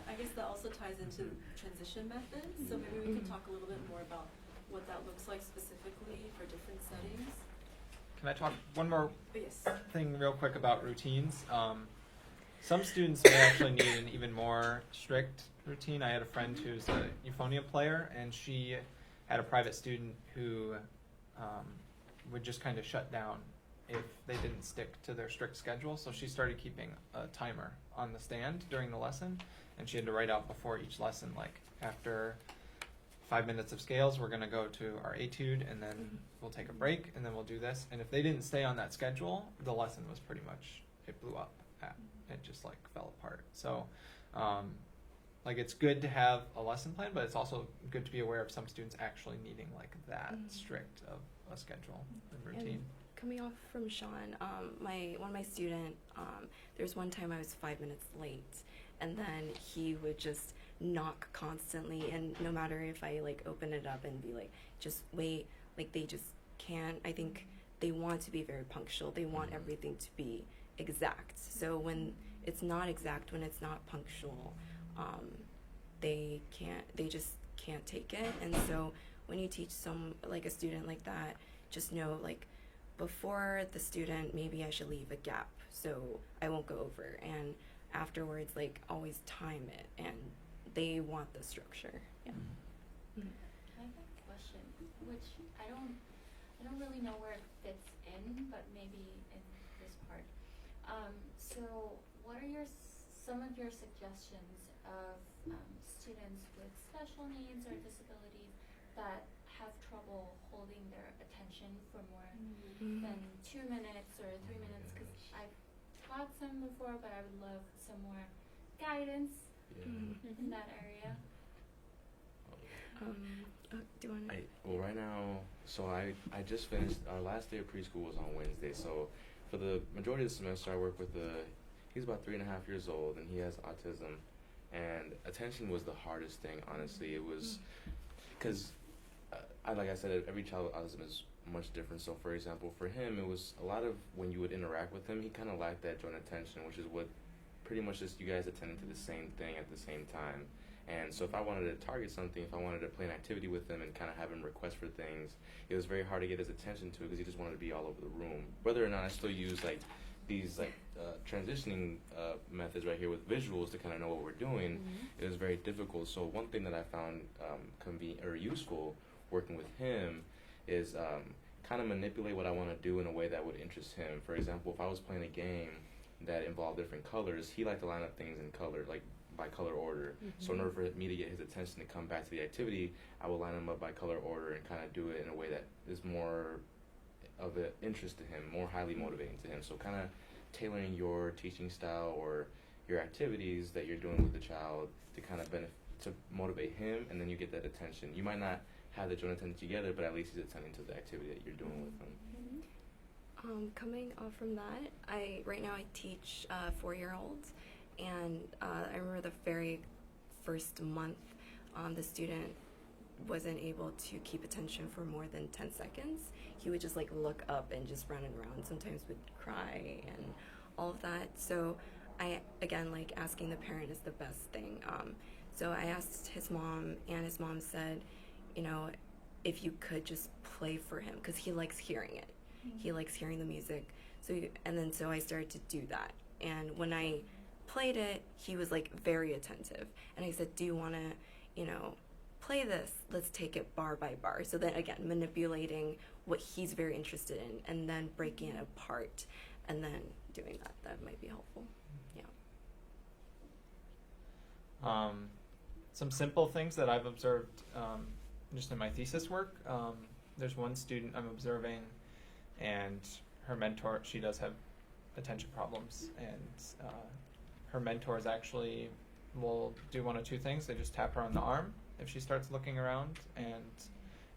I guess that also ties into transition methods, so maybe we can talk a little bit more about what that looks like specifically for different settings. Can I talk one more Yes. thing real quick about routines? Some students may actually need an even more strict routine. I had a friend who's a euphonium player, and she had a private student who would just kind of shut down if they didn't stick to their strict schedule. So she started keeping a timer on the stand during the lesson, and she had to write out before each lesson, like after 5 minutes of scales, we're going to go to our etude, and then we'll take a break, and then we'll do this. And if they didn't stay on that schedule, the lesson was pretty much, it blew up. It just like fell apart. So like it's good to have a lesson plan, but it's also good to be aware of some students actually needing like that strict of a schedule and routine. And coming off from Sean, one of my student, there was one time I was 5 minutes late, and then he would just knock constantly, and no matter if I like open it up and be like, just wait, like they just can't. I think they want to be very punctual. They want everything to be exact. So when it's not exact, when it's not punctual, they just can't take it. And so when you teach a student like that, just know like before the student, maybe I should leave a gap so I won't go over, and afterwards like always time it, and they want the structure. Yeah. I have a question, which I don't really know where it fits in, but maybe in this part. So what are some of your suggestions of students with special needs or disabilities that have trouble holding their attention for more than 2 minutes or 3 minutes? Because I've taught some before, but I would love some more guidance in that area. Do you want to? Well, right now, so I just finished, our last day of preschool was on Wednesday, so for the majority of the semester I work with he's about 3.5 years old, and he has autism, and attention was the hardest thing, honestly. It was, because, like I said, every child with autism is much different. So for example, for him, it was a lot of when you would interact with him, he kind of lacked that joint attention, which is what pretty much just you guys attending to the same thing at the same time. And so if I wanted to target something, if I wanted to play an activity with him and kind of have him request for things, it was very hard to get his attention to it because he just wanted to be all over the room. Whether or not I still use like these like transitioning methods right here with visuals to kind of know what we're doing, it was very difficult. So one thing that I found useful working with him is kind of manipulate what I want to do in a way that would interest him. For example, if I was playing a game that involved different colors, he liked to line up things in color, like by color order. So in order for me to get his attention to come back to the activity, I will line them up by color order and kind of do it in a way that is more of an interest to him, more highly motivating to him. So kind of tailoring your teaching style or your activities that you're doing with the child to kind of to motivate him, and then you get that attention. You might not have the joint attention together, but at least he's attending to the activity that you're doing with him. Coming off from that, right now I teach 4-year-olds, and I remember the very first month, the student wasn't able to keep attention for more than 10 seconds. He would just like look up and just run around. Sometimes would cry and all of that. So again, like asking the parent is the best thing. So I asked his mom, and his mom said, if you could just play for him, because he likes hearing it. He likes hearing the music. So I started to do that. And when I played it, he was like very attentive. And I said, do you want to, play this? Let's take it bar by bar. So then again, manipulating what he's very interested in, and then breaking it apart, and then doing that might be helpful. Yeah. Some simple things that I've observed just in my thesis work. There's one student I'm observing, and her mentor, she does have attention problems, and her mentors actually will do one of two things. They just tap her on the arm if she starts looking around, and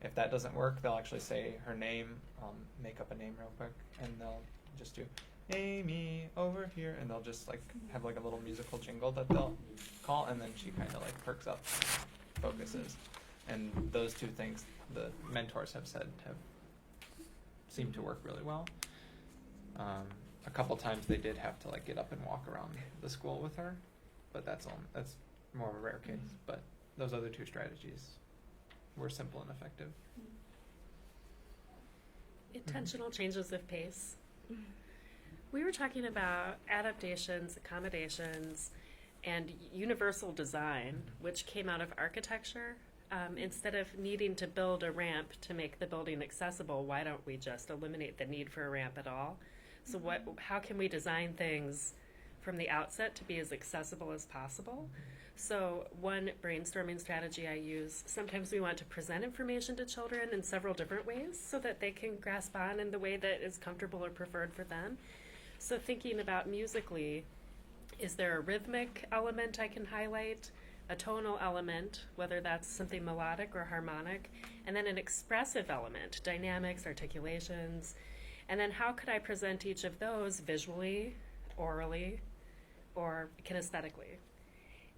if that doesn't work, they'll actually say her name, make up a name real quick, and they'll just do, Amy, over here, and they'll just like have like a little musical jingle that they'll call, and then she kind of like perks up, focuses. And those two things the mentors have said have seemed to work really well. A couple times they did have to like get up and walk around the school with her, but that's more of a rare case. But those other two strategies were simple and effective. Intentional changes of pace. We were talking about adaptations, accommodations, and universal design, which came out of architecture. Instead of needing to build a ramp to make the building accessible, why don't we just eliminate the need for a ramp at all? So how can we design things from the outset to be as accessible as possible. So one brainstorming strategy I use, sometimes we want to present information to children in several different ways so that they can grasp on in the way that is comfortable or preferred for them. So thinking about musically, is there a rhythmic element I can highlight, a tonal element, whether that's something melodic or harmonic, and then an expressive element, dynamics, articulations, and then how could I present each of those visually, orally, or kinesthetically?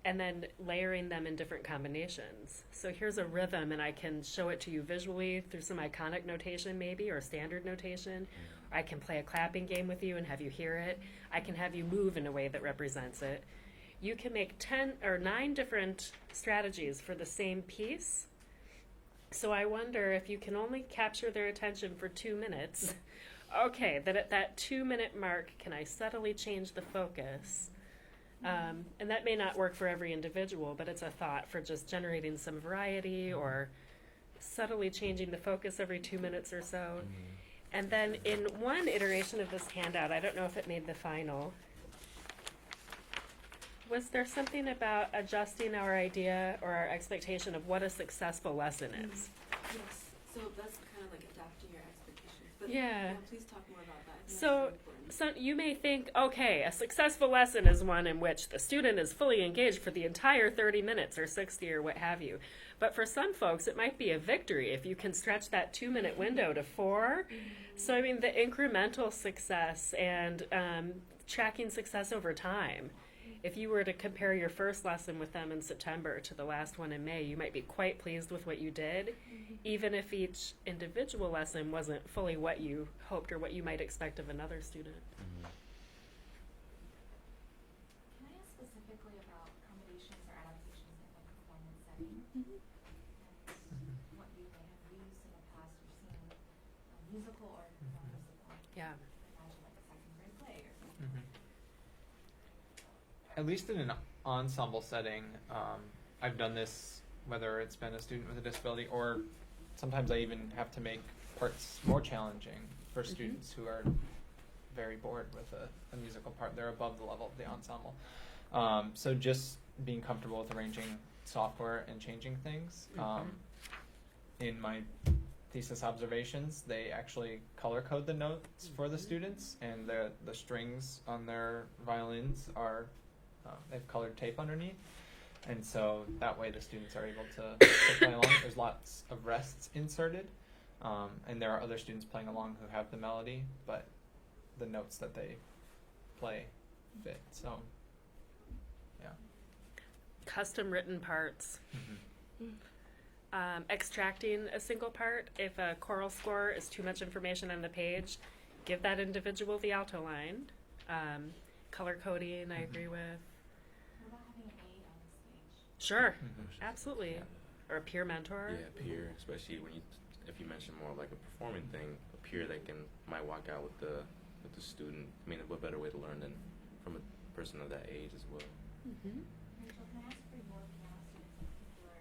And then layering them in different combinations. So here's a rhythm, and I can show it to you visually through some iconic notation maybe, or standard notation. Or I can play a clapping game with you and have you hear it. I can have you move in a way that represents it. You can make 10 or 9 different strategies for the same piece. So I wonder if you can only capture their attention for 2 minutes. Okay, then at that 2-minute mark, can I subtly change the focus? And that may not work for every individual, but it's a thought for just generating some variety or subtly changing the focus every 2 minutes or so. And then in one iteration of this handout, I don't know if it made the final, was there something about adjusting our idea or our expectation of what a successful lesson is? Yes. So that's kind of like adapting your expectations. But Yeah. please talk more about that. I think that's So, really important. so you may think, okay, a successful lesson is one in which the student is fully engaged for the entire 30 minutes or 60 or what have you. But for some folks, it might be a victory if you can stretch that 2-minute window to 4. So, I mean, the incremental success and tracking success over time. If you were to compare your first lesson with them in September to the last one in May, you might be quite pleased with what you did, even if each individual lesson wasn't fully what you hoped or what you might expect of another student. Can I ask specifically about accommodations or adaptations in a performance setting? And what you may have used in the past or seen, musical or non-musical? Yeah. Imagine like a second grade play or something. At least in an ensemble setting, I've done this whether it's been a student with a disability or sometimes I even have to make parts more challenging for students who are very bored with a musical part. They're above the level of the ensemble. So just being comfortable with arranging software and changing things. In my thesis observations, they actually color code the notes for the students, and the strings on their violins are they have colored tape underneath, and so that way the students are able to play along. There's lots of rests inserted, and there are other students playing along who have the melody, but the notes that they play fit. So, yeah. Custom written parts. Extracting a single part. If a choral score is too much information on the page, give that individual the alto line. Color coding, I agree with. What about having an aide on the stage? Sure, absolutely. Yeah. Or a peer mentor. Yeah, peer, especially if you mention more like a performing thing, a peer that might walk out with the student. I mean, what better way to learn than from a person of that age as well. Rachel, can I ask for your piano students in particular?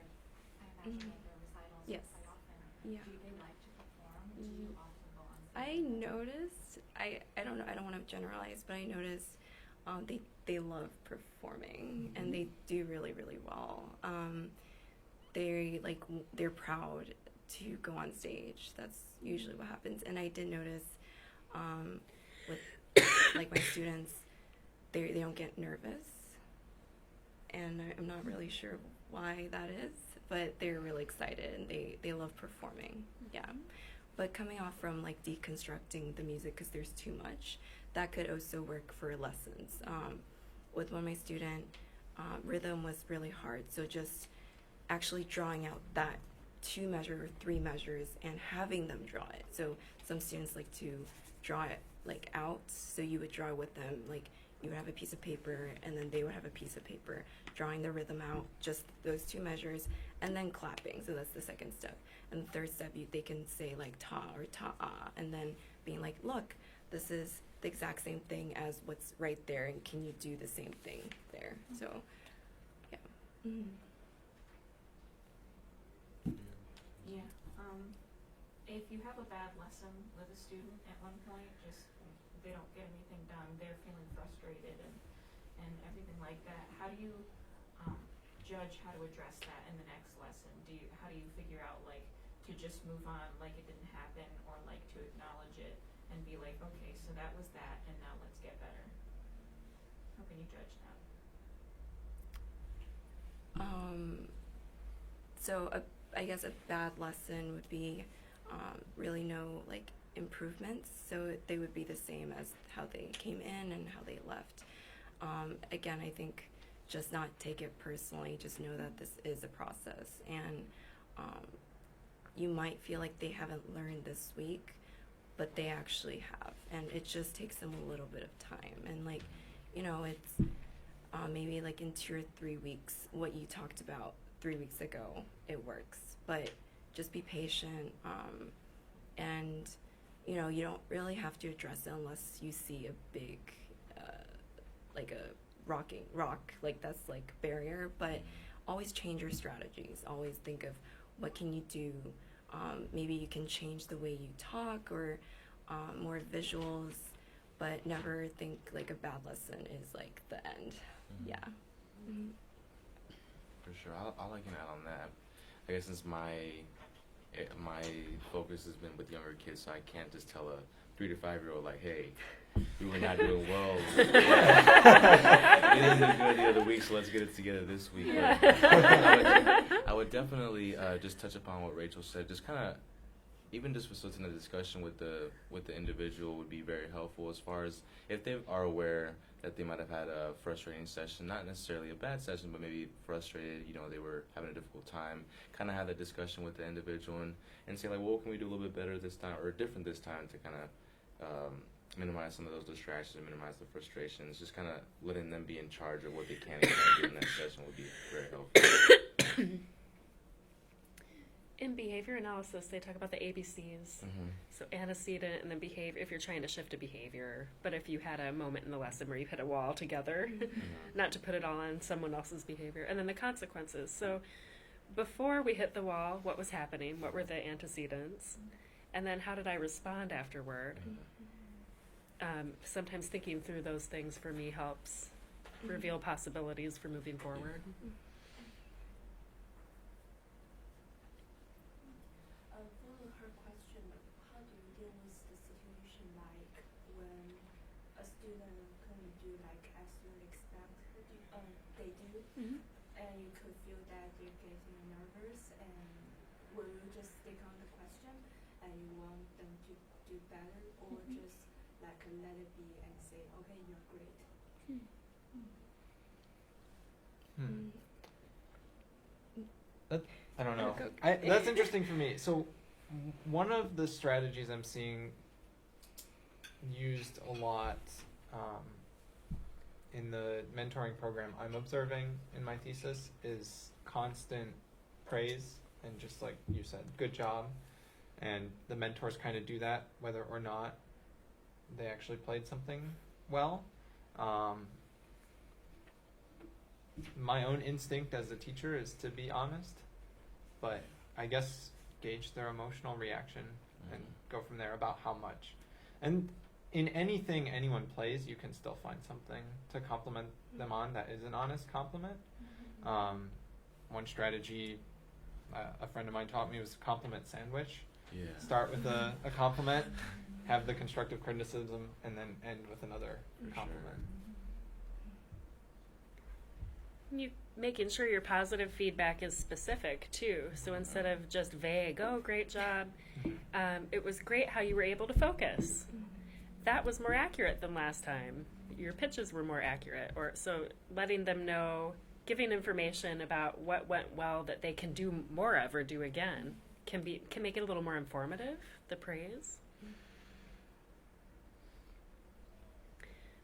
I imagine at their recitals Yes. quite often. Yeah. Do they like to perform? Do you often go on stage? I noticed, I don't know, I don't want to generalize, but I noticed they love performing and they do really, really well. They're proud to go on stage. That's usually what happens. And I did notice with like my students, they don't get nervous, and I'm not really sure why that is, but they're really excited and they love performing. Yeah. But coming off from like deconstructing the music because there's too much, that could also work for lessons. With one of my student, rhythm was really hard, so just actually drawing out that 2 measure or 3 measures and having them draw it. So some students like to draw it like out, so you would draw with them, like you would have a piece of paper and then they would have a piece of paper, drawing the rhythm out, just those 2 measures, and then clapping. So that's the second step. And the third step, they can say like ta or ta-ah, and then being like, look, this is the exact same thing as what's right there, and can you do the same thing there? So, yeah. Yeah. If you have a bad lesson with a student at one point, just they don't get anything done, they're feeling frustrated, and and everything like that. How do you judge how to address that in the next lesson? How do you figure out like to just move on like it didn't happen, or like to acknowledge it and be like, okay, so that was that, and now let's get better? How can you judge that? I guess a bad lesson would be really no like improvements. So they would be the same as how they came in and how they left. Again, I think just not take it personally. Just know that this is a process, and you might feel like they haven't learned this week, but they actually have, and it just takes them a little bit of time. And like, you know, it's maybe like in 2 or 3 weeks, what you talked about 3 weeks ago, it works. But just be patient, and you know, you don't really have to address it unless you see a big, like a rock, like that's like barrier. But always change your strategies. Always think of what can you do. Maybe you can change the way you talk, or more visuals, but never think like a bad lesson is like the end. Mm-hmm. Yeah. Mm-hmm. For sure. All I can add on that, I guess since my focus has been with younger kids, so I can't just tell a 3 to 5 year old like, hey, we were not doing well. We didn't do good the other week, so let's get it together this week. Yeah. I would definitely just touch upon what Rachel said. Just kind of, even just facilitating a discussion with the individual would be very helpful, as far as if they are aware that they might have had a frustrating session, not necessarily a bad session, but maybe frustrated, you know, they were having a difficult time, kind of have that discussion with the individual and say like, well, what can we do a little bit better this time, or different this time, to kind of minimize some of those distractions, minimize the frustrations, just kind of letting them be in charge of what they can and can't do in that session would be very helpful. In behavior analysis, they talk about the ABCs. Mm-hmm. So antecedent and then behavior, if you're trying to shift a behavior. But if you had a moment in the lesson where you hit a wall together, not to put it all on someone else's behavior. And then the consequences. So before we hit the wall, what was happening? What were the antecedents? And then how did I respond afterward? Sometimes thinking through those things for me helps reveal possibilities for moving forward. For her question, how do you deal with the situation like when a student couldn't do like as you expect they do, and you could feel that they're getting nervous, and will you just stick on the question and you want them to do better, or just like let it be and say, okay, you're great? I don't know. That's interesting for me. So one of the strategies I'm seeing used a lot in the mentoring program I'm observing in my thesis is constant praise, and just like you said, good job. And the mentors kind of do that whether or not they actually played something well. My own instinct as a teacher is to be honest, but I guess gauge their emotional reaction and go from there about how much. And in anything anyone plays, you can still find something to compliment them on that is an honest compliment. One strategy a friend of mine taught me was compliment sandwich. Yeah. Start with a compliment, have the constructive criticism, and then end with another compliment. You making sure your positive feedback is specific too. So instead of just vague, oh, great job, it was great how you were able to focus. That was more accurate than last time. Your pitches were more accurate. Or so letting them know, giving information about what went well that they can do more of or do again can make it a little more informative, the praise.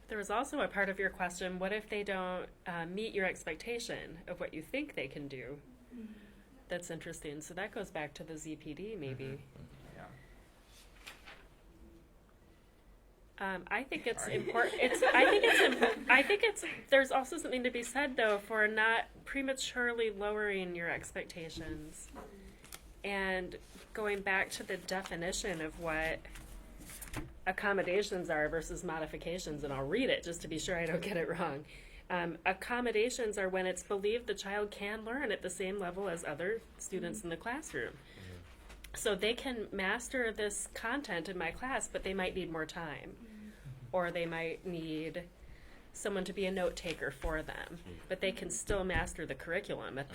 There was also a part of your question, what if they don't meet your expectation of what you think they can do? That's interesting. So that goes back to the ZPD maybe. I think it's important. I think it's. There's also something to be said though for not prematurely lowering your expectations, and going back to the definition of what accommodations are versus modifications. And I'll read it just to be sure I don't get it wrong. Accommodations are when it's believed the child can learn at the same level as other students in the classroom. So they can master this content in my class, but they might need more time. Or they might need someone to be a note taker for them. But they can still master the curriculum at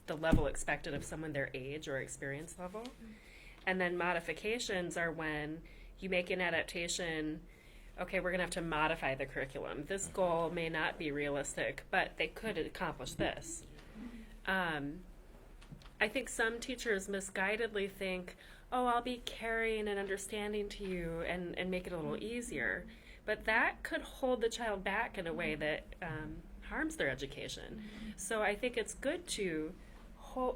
the level expected of someone their age or experience level. And then modifications are when you make an adaptation. Okay, we're going to have to modify the curriculum. This goal may not be realistic, but they could accomplish this. I think some teachers misguidedly think, oh, I'll be caring and understanding to you and make it a little easier. But that could hold the child back in a way that harms their education. So I think it's good to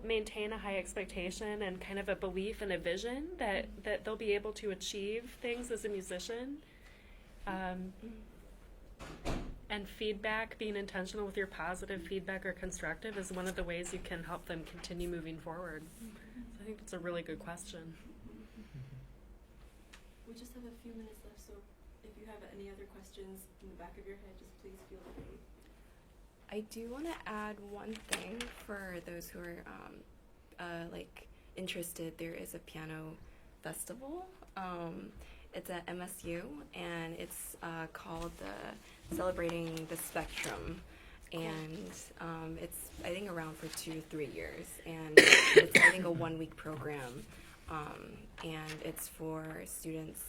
maintain a high expectation and kind of a belief and a vision that they'll be able to achieve things as a musician. And feedback, being intentional with your positive feedback or constructive, is one of the ways you can help them continue moving forward. So I think it's a really good question. We just have a few minutes left, so if you have any other questions in the back of your head, just please feel free. I do want to add one thing for those who are interested. There is a piano festival. It's at MSU, and it's called Celebrating the Spectrum, and it's, I think, around for 2 to 3 years, and it's, I think, a 1-week program, and it's for students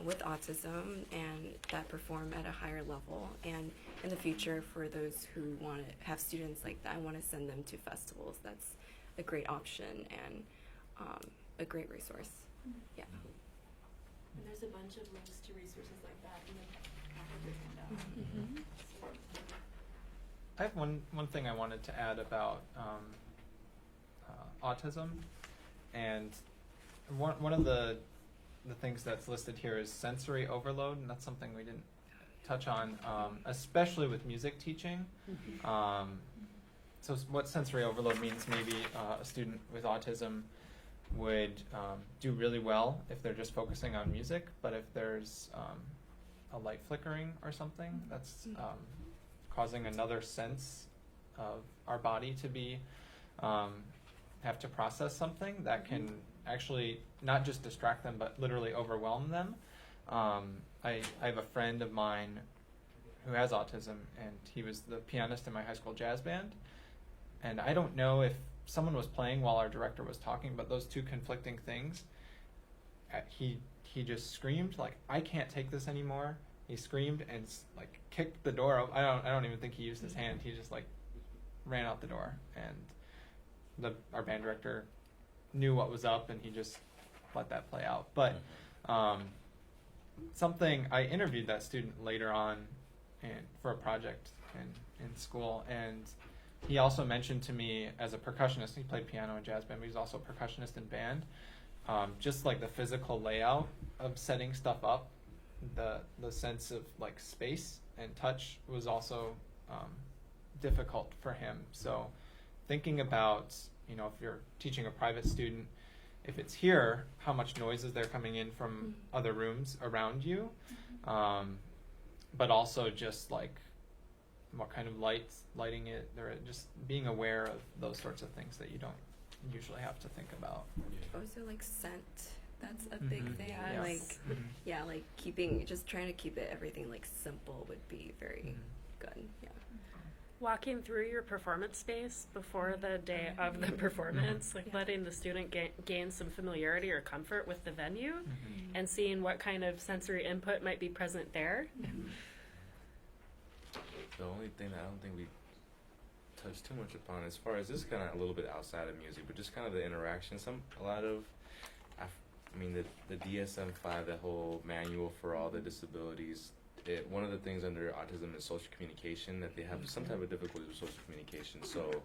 with autism and that perform at a higher level. And in the future, for those who want to have students like that, I want to send them to festivals. That's a great option and a great resource. Yeah. And there's a bunch of links to resources like that in the packet handout. I have one thing I wanted to add about autism, and one of the things that's listed here is sensory overload, and that's something we didn't touch on, especially with music teaching. So what sensory overload means, maybe a student with autism would do really well if they're just focusing on music, but if there's a light flickering or something, that's causing another sense of our body to be have to process something that can actually not just distract them but literally overwhelm them. I have a friend of mine who has autism, and he was the pianist in my high school jazz band, and I don't know if someone was playing while our director was talking, but those two conflicting things, he just screamed like, I can't take this anymore. He screamed and like kicked the door open. I don't even think he used his hand. He just like ran out the door, and our band director knew what was up, and he just let that play out. But something, I interviewed that student later on for a project in school, and he also mentioned to me, as a percussionist, he played piano in jazz band, but he's also a percussionist in band, just like the physical layout of setting stuff up, the sense of like space and touch was also difficult for him. So thinking about, if you're teaching a private student, if it's here, how much noise is there coming in from other rooms around you, but also just like what kind of lighting it, or just being aware of those sorts of things that you don't usually have to think about. Also, like scent, that's a big thing. Yes. Like, like trying to keep everything like simple would be very good. Yeah. Walking through your performance space before the day of the performance, like letting the student gain some familiarity or comfort with the venue, and seeing what kind of sensory input might be present there. The only thing that I don't think we touched too much upon, as far as this, kind of a little bit outside of music, but just kind of the interaction. The DSM-5, that whole manual for all the disabilities. One of the things under autism is social communication, that they have some type of difficulty with social communication. So,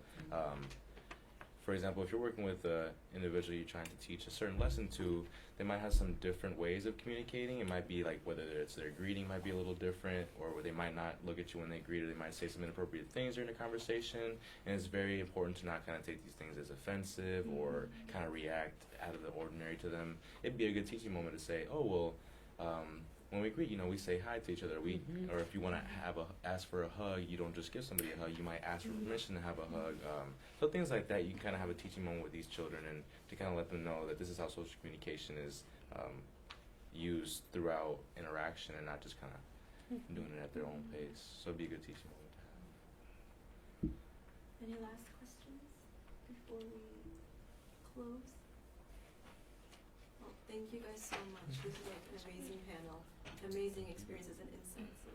for example, if you're working with an individual you're trying to teach a certain lesson to, they might have some different ways of communicating. It might be like whether it's their greeting might be a little different, or they might not look at you when they greet, or they might say some inappropriate things during the conversation. And it's very important to not kind of take these things as offensive or kind of react out of the ordinary to them. It'd be a good teaching moment to say, when we greet, we say hi to each other. Or if you want to ask for a hug, you don't just give somebody a hug. You might ask for permission to have a hug. So things like that, you can kind of have a teaching moment with these children and to kind of let them know that this is how social communication is used throughout interaction and not just kind of doing it at their own pace. So it'd be a good teaching moment to have. Any last questions before we close? Well, thank you guys so much. This is like an amazing panel, amazing experiences and insights. So